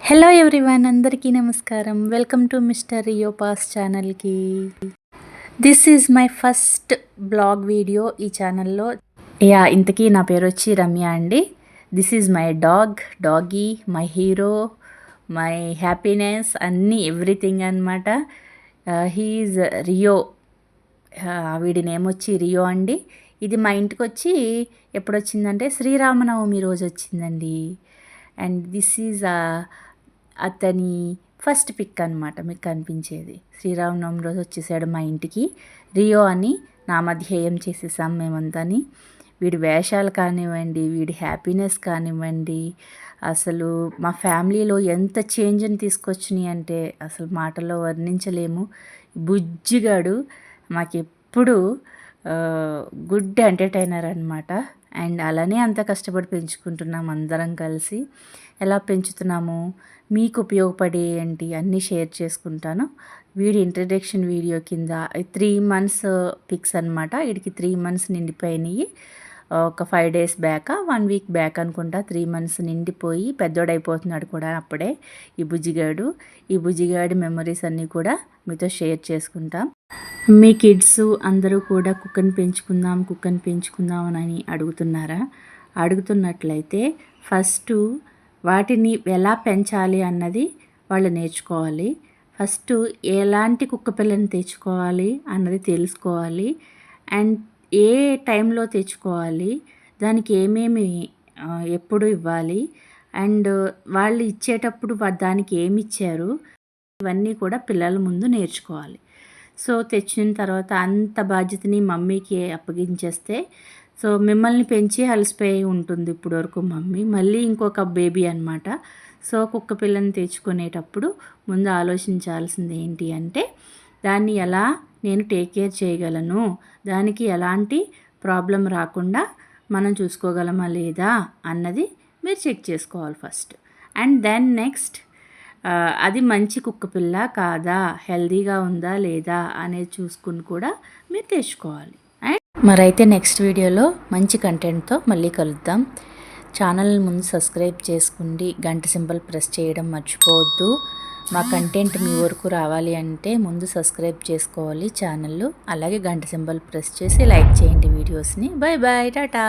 Hello everyone, అందరికీ నమస్కారం. Welcome to mister Rio Paws ఛానల్కి. This is my first blog video ఈ ఛానల్లో. ఇంతకీ నా పేరు వచ్చి రమ్య అండి. This is my doggy, my hero, my happiness, అన్నీ ఎవ్రీథింగ్ అనమాట. He is Rio. వీడి నేమ్ వచ్చి రియో అండి. ఇది మా ఇంటికి వచ్చి ఎప్పుడు వచ్చిందంటే శ్రీరామనవమి రోజు వచ్చిందండి. అండ్ దిస్ ఈజ్ అతని ఫస్ట్ పిక్ అనమాట. మీకు కనిపించేది శ్రీరామనవమి రోజు వచ్చేసాడు మా ఇంటికి. రియో అని నామధేయం చేసేసాం మేమంతాని. వీడి వేషాలు కానివ్వండి, వీడి హ్యాపీనెస్ కానివ్వండి, అసలు మా ఫ్యామిలీలో ఎంత చేంజ్ని తీసుకొచ్చినాయి అంటే అసలు మాటల్లో వర్ణించలేము. బుజ్జిగాడు మాకెప్పుడు గుడ్ ఎంటర్టైనర్ అనమాట. అండ్ అలానే అంత కష్టపడి పెంచుకుంటున్నాం అందరం కలిసి. ఎలా పెంచుతున్నాము, మీకు ఉపయోగపడే ఏంటి అన్నీ షేర్ చేసుకుంటాను. వీడి ఇంట్రడక్షన్ వీడియో కింద 3 months పిక్స్ అనమాట. వీడికి 3 months నిండిపోయినాయి. ఒక 5 days బ్యాక్, 1 week బ్యాక్ అనుకుంటా 3 months నిండిపోయి పెద్దోడైపోతున్నాడు కూడా అప్పుడే ఈ బుజ్జిగాడి మెమరీస్ అన్నీ కూడా మీతో షేర్ చేసుకుంటాం. మీ కిడ్స్ అందరూ కూడా కుక్కని పెంచుకుందాం అని అడుగుతున్నారా? అడుగుతున్నట్లయితే ఫస్ట్ వాటిని ఎలా పెంచాలి అన్నది వాళ్ళు నేర్చుకోవాలి. ఫస్ట్ ఎలాంటి కుక్క పిల్లని తెచ్చుకోవాలి అన్నది తెలుసుకోవాలి. అండ్ ఏ టైంలో తెచ్చుకోవాలి, దానికి ఏమేమి ఎప్పుడు ఇవ్వాలి, అండ్ వాళ్ళు ఇచ్చేటప్పుడు దానికి ఏమి ఇచ్చారు, ఇవన్నీ కూడా పిల్లల ముందు నేర్చుకోవాలి. సో తెచ్చిన తర్వాత అంత బాధ్యతని మమ్మీకి అప్పగించేస్తే, సో మిమ్మల్ని పెంచి అలసిపోయి ఉంటుంది ఇప్పుడు వరకు మమ్మీ, మళ్ళీ ఇంకొక బేబీ అనమాట. సో కుక్క పిల్లని తెచ్చుకునేటప్పుడు ముందు ఆలోచించాల్సింది ఏంటి అంటే, దాన్ని ఎలా నేను టేక్ కేర్ చేయగలను, దానికి ఎలాంటి ప్రాబ్లం రాకుండా మనం చూసుకోగలమా లేదా అన్నది మీరు చెక్ చేసుకోవాలి ఫస్ట్. అండ్ దెన్ నెక్స్ట్ అది మంచి కుక్క పిల్ల కాదా, హెల్దీగా ఉందా లేదా అనేది చూసుకుని కూడా మీరు తెచ్చుకోవాలి. అండ్ మరైతే నెక్స్ట్ వీడియోలో మంచి కంటెంట్తో మళ్ళీ కలుద్దాం. ఛానల్ ముందు సబ్స్క్రైబ్ చేసుకోండి, గంట సింబల్ ప్రెస్ చేయడం మర్చిపోవద్దు. మా కంటెంట్ మీ వరకు రావాలి అంటే ముందు సబ్స్క్రైబ్ చేసుకోవాలి ఛానల్, అలాగే గంట సింబల్ ప్రెస్ చేసి లైక్ చేయండి వీడియోస్ని. Bye bye, Tata.